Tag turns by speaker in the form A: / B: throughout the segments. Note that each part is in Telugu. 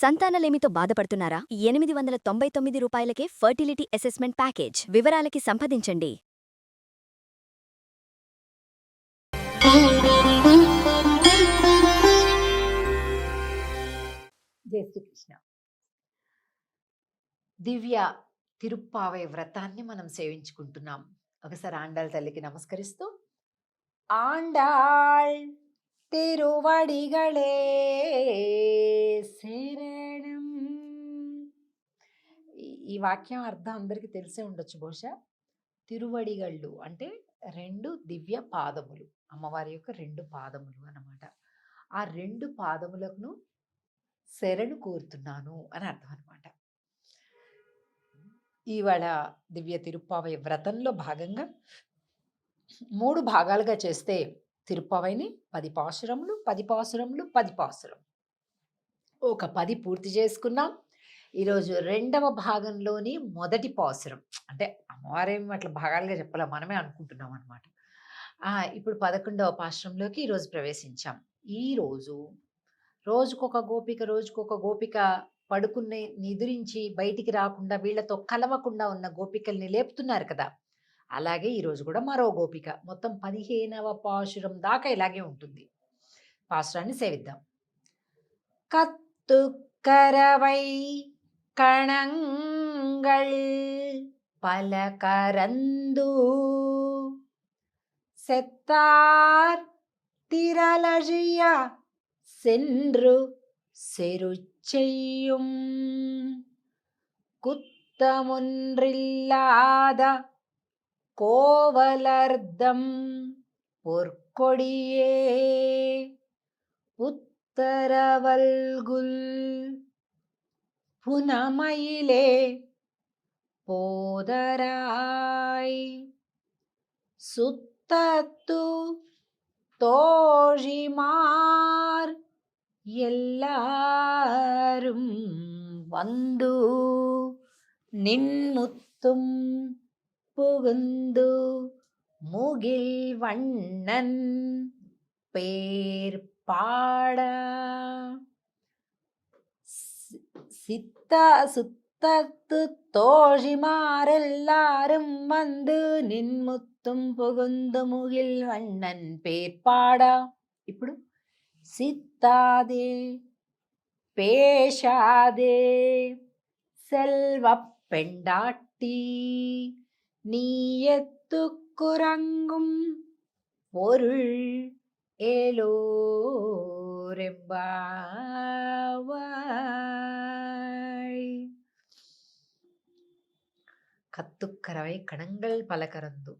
A: సంతానలేమితో బాధపడుతున్నారా? 899 రూపాయలకే ఫర్టిలిటీ అసెస్మెంట్ ప్యాకేజ్. వివరాలకి సంప్రదించండి.
B: జై శ్రీకృష్ణ. దివ్య తిరుప్పావై వ్రతాన్ని మనం సేవించుకుంటున్నాం. ఒకసారి ఆండాళ్ తల్లికి నమస్కరిస్తూ, ఆండాళ్ తిరువడిగళే శరణం. ఈ వాక్యం అర్థం అందరికీ తెలిసే ఉండొచ్చు బహుశా. తిరువడిగళ్ళు అంటే రెండు దివ్య పాదములు, అమ్మవారి యొక్క రెండు పాదములు అన్నమాట. ఆ రెండు పాదములను శరణు కోరుతున్నాను అని అర్థం అనమాట. ఇవాళ దివ్య తిరుప్పావై వ్రతంలో భాగంగా 3 భాగాలుగా చేస్తే తిరుప్పావైని 10 పాసురములు 10 పాసురములు 10 పాసురం ఒక 10 పూర్తి చేసుకున్నాం. ఈరోజు 2వ భాగంలోని మొదటి పాసురం, అంటే అమ్మవారేమి అట్లా భాగాలుగా చెప్పాల, మనమే అనుకుంటున్నాం అనమాట. ఇప్పుడు 11వ పాసురంలోకి ఈరోజు ప్రవేశించాం. ఈరోజు రోజుకొక గోపిక పడుకుని నిద్రించి బయటికి రాకుండా వీళ్లతో కలవకుండా ఉన్న గోపికల్ని లేపుతున్నారు కదా. అలాగే ఈరోజు కూడా మరో గోపిక. మొత్తం 15వ పాసురం దాకా ఇలాగే ఉంటుంది. పాసురాన్ని సేవిద్దాం. కత్తుక్కరవై కణంగళ్ పలకరందు செத்தார் திரளழிய சென்று செருச்செய்யும் குத்தமொன்றில்லாத கோவலர்தம் பொற்கொடியே புத்தரவல்குல் புனமயிலே போதராய் சுத்தத்து தோழிமார் எல்லாரும் வந்து நின்முத்தும் புகுந்து முகில் வண்ணன் பேர் பாட சுத்தத்து தோழிமாரெல்லாரும் வந்து நின்முத்தும் புகுந்து முகில் வண்ணன் பேர் பாడా. ఇప్పుడు சித்தாதே பேஷாதே செல்வ பெண்டாட்டி நீ எத்துக்குறங்கும் பொருள் ஏலோரெம்பாவாய். కత్తుక్కరవై కణంగల్ పలకరందు.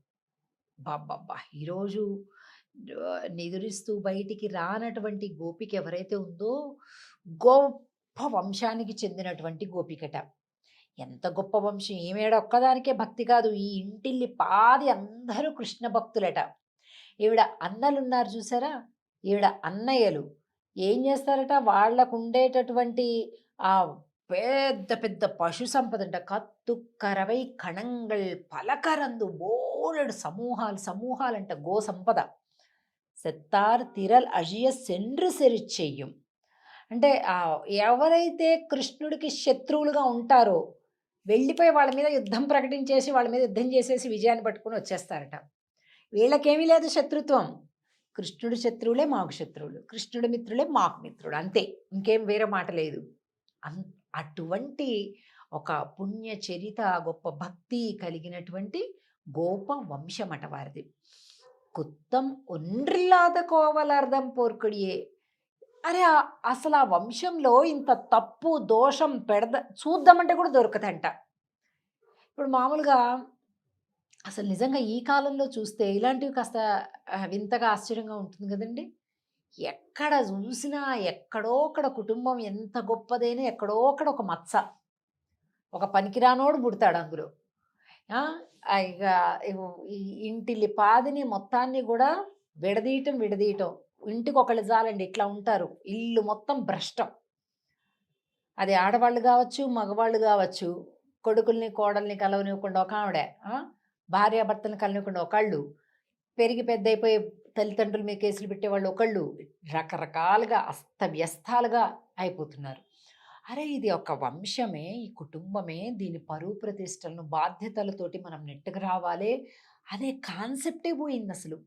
B: బాబ్బా, ఈరోజు నిదురిస్తూ బయటికి రానటువంటి గోపిక ఎవరైతే ఉందో గొప్ప వంశానికి చెందినటువంటి గోపికట. ఎంత గొప్ప వంశం! ఈమెడ ఒక్కదానికే భక్తి కాదు, ఈ ఇంటిల్లి పాది అందరూ కృష్ణ భక్తులట. ఈవిడ అన్నలున్నారు చూసారా, ఈవిడ అన్నయ్యలు ఏం చేస్తారట, వాళ్లకు ఉండేటటువంటి ఆ పెద్ద పెద్ద పశు సంపద అంట. కత్తుక్కరవై కణంగల్ పలకరందు, బోలెడు సమూహాలంట గో సంపద. సెత్తార్ తిరల్ అజియ సెండ్రు సెరిచెయ్యం అంటే ఎవరైతే కృష్ణుడికి శత్రువులుగా ఉంటారో వెళ్ళిపోయి వాళ్ళ మీద యుద్ధం ప్రకటించేసి వాళ్ళ మీద యుద్ధం చేసేసి విజయాన్ని పట్టుకుని వచ్చేస్తారట. వీళ్ళకేమీ లేదు శత్రుత్వం. కృష్ణుడి శత్రువులే మాకు శత్రువులు, కృష్ణుడి మిత్రులే మాకు మిత్రుడు, అంతే, ఇంకేం వేరే మాట లేదు. అటువంటి ఒక పుణ్య చరిత, గొప్ప భక్తి కలిగినటువంటి గోప వంశమట వారిది. కుత్తం ఒండ్రిల్లాద కోవలర్ధం పోర్కుడియే. అరే, అసలు ఆ వంశంలో ఇంత తప్పు దోషం చూద్దామంటే కూడా దొరకదంట. ఇప్పుడు మామూలుగా అసలు నిజంగా ఈ కాలంలో చూస్తే ఇలాంటివి కాస్త వింతగా ఆశ్చర్యంగా ఉంటుంది కదండి. ఎక్కడ చూసినా ఎక్కడో అక్కడ కుటుంబం ఎంత గొప్పదైనా ఎక్కడో అక్కడ ఒక మచ్చ, ఒక పనికిరానోడు పుడతాడు అందులో. ఇక ఈ ఇంటిల్లి పాదిని మొత్తాన్ని కూడా విడదీయటం. ఇంటికి ఒకళ్ళు చాలండి, ఇట్లా ఉంటారు. ఇల్లు మొత్తం భ్రష్టం. అది ఆడవాళ్ళు కావచ్చు, మగవాళ్ళు కావచ్చు. కొడుకుల్ని కోడల్ని కలవనివ్వకుండా ఒక ఆవిడ, భార్యాభర్తలను కలవనివ్వకుండా ఒకళ్ళు, పెరిగి పెద్ద అయిపోయి తల్లిదండ్రుల మీద కేసులు పెట్టేవాళ్ళు ఒకళ్ళు, రకరకాలుగా అస్తవ్యస్తాలుగా అయిపోతున్నారు. అరే! ఇది ఒక వంశమే, ఈ కుటుంబమే, దీని పరువు ప్రతిష్టలను, బాధ్యతలతోటి మనం నెట్టుకు రావాలే అనే కాన్సెప్టే పోయిందసలు.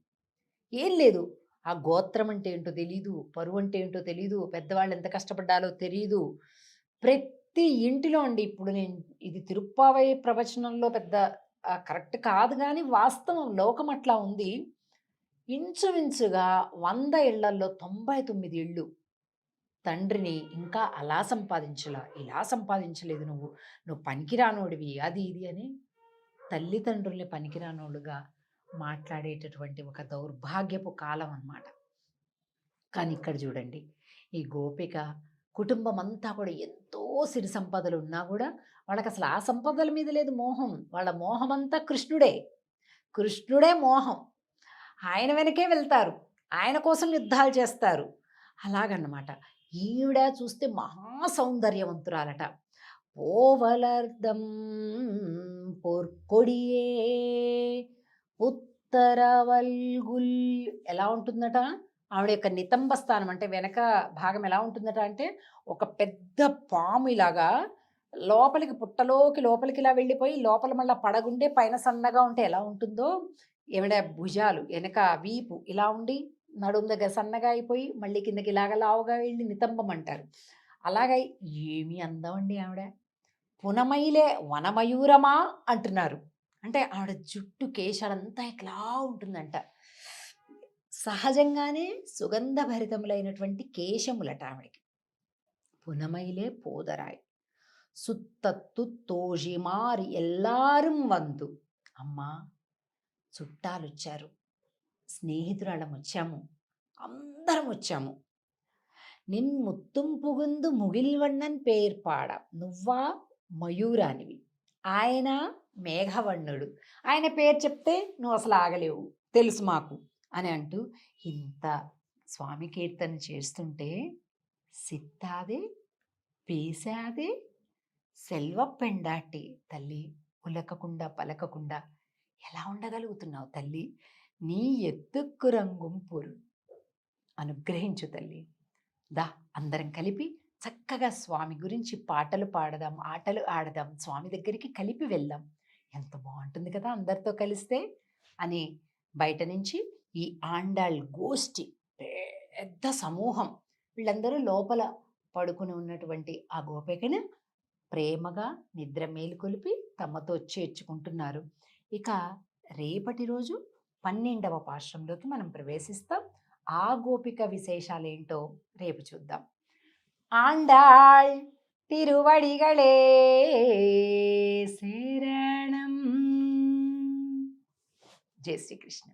B: ఏం లేదు. ఆ గోత్రం అంటే ఏంటో తెలీదు. పరువు అంటే ఏంటో తెలీదు. పెద్దవాళ్ళు ఎంత కష్టపడ్డాలో తెలీదు. ప్రతి ఇంటిలో అండి ఇప్పుడు నేను ఇది తిరుప్పావై ప్రవచనంలో పెద్ద కరెక్ట్ కాదు గానీ, వాస్తవం లోకం అట్లా ఉంది. ఇంచుమించుగా 100 ఇళ్లల్లో 99 ఇళ్ళు తండ్రిని ఇంకా అలా సంపాదించలా, ఇలా సంపాదించలేదు నువ్వు. నువ్వు పనికిరానోడివి అది ఇది అని తల్లిదండ్రుల్ని పనికిరానోళ్ళుగా మాట్లాడేటటువంటి ఒక దౌర్భాగ్యపు కాలం అన్నమాట. కానీ ఇక్కడ చూడండి, ఈ గోపిక కుటుంబం అంతా కూడా ఎంతో సిరి సంపదలు ఉన్నా కూడా వాళ్ళకసలు ఆ సంపదల మీద లేదు మోహం. వాళ్ళ మోహమంతా కృష్ణుడే. కృష్ణుడే మోహం. ఆయన వెనకే వెళ్తారు. ఆయన కోసం యుద్ధాలు చేస్తారు. అలాగన్నమాట. ఈవిడ చూస్తే మహా సౌందర్యవంతురాలట. "పోవలర్దం పొర్కొడియే ఉత్తరవల్గుల్" ఎలా ఉంటుందట? ఆవిడ యొక్క నితంబ స్థానం అంటే వెనక భాగం ఎలా ఉంటుందట అంటే, ఒక పెద్ద పాము ఇలాగా లోపలికి పుట్టలోకి లోపలికి ఇలా వెళ్ళిపోయి, లోపల మళ్ళా పడగుండే పైన సన్నగా ఉంటే ఎలా ఉంటుందో, ఈవిడ భుజాలు, ఎనక వీపు ఇలా ఉండి, నడుము దగ్గర సన్నగా అయిపోయి, మళ్ళీ కిందకి ఇలాగ లావుగా వెళ్ళి నితంబం అంటారు. అలాగా ఏమి అందం అండి ఆవిడ. పునమైలే వనమయూరమా అంటున్నారు. అంటే ఆవిడ జుట్టు కేశాలంతా ఇట్లా ఉంటుందంట. సహజంగానే సుగంధభరితములైనటువంటి కేశములట ఆవిడకి. పునమైలే పోదరాయ్ సుత్తత్తు తోజిమారి ఎల్లాரும் వందు. అమ్మా, చుట్టాలొచ్చారు, స్నేహితురాళ్ళం వచ్చాము, అందరం వచ్చాము. నిన్ ముత్తుం పుగుందు ముగిల్వണ്ണన్ పేర్పాడ. నువ్వా మయూరానివి, ఆయన మేఘవర్ణుడు. ఆయన పేరు చెప్తే నువ్వు అసలు ఆగలేవు, తెలుసు మాకు అని అంటూ ఇంత స్వామి కీర్తన చేస్తుంటే సిత్తాదే పేశాదే సెల్వ పెండాటి తల్లి, ఉలకకుండా పలకకుండా ఎలా ఉండగలుగుతున్నావు తల్లి? నీ ఎత్తుక్కు రంగుం పొరు అనుగ్రహించు తల్లి. దా అందరం కలిపి చక్కగా స్వామి గురించి పాటలు పాడదాం, ఆటలు ఆడదాం, స్వామి దగ్గరికి కలిపి వెళ్దాం. ఎంత బాగుంటుంది కదా అందరితో కలిస్తే అని బయట నుంచి ఈ ఆండాళ్ గోష్ఠి పెద్ద సమూహం వీళ్ళందరూ లోపల పడుకుని ఉన్నటువంటి ఆ గోపికను ప్రేమగా నిద్ర మేలుకొలిపి తమతో చేర్చుకుంటున్నారు. ఇక రేపటి రోజు 12వ పాశ్రంలోకి మనం ప్రవేశిస్తాం. ఆ గోపిక విశేషాలేంటో రేపు చూద్దాం. ఆండాళ్ తిరువడిగళే శరణం. జై శ్రీకృష్ణ.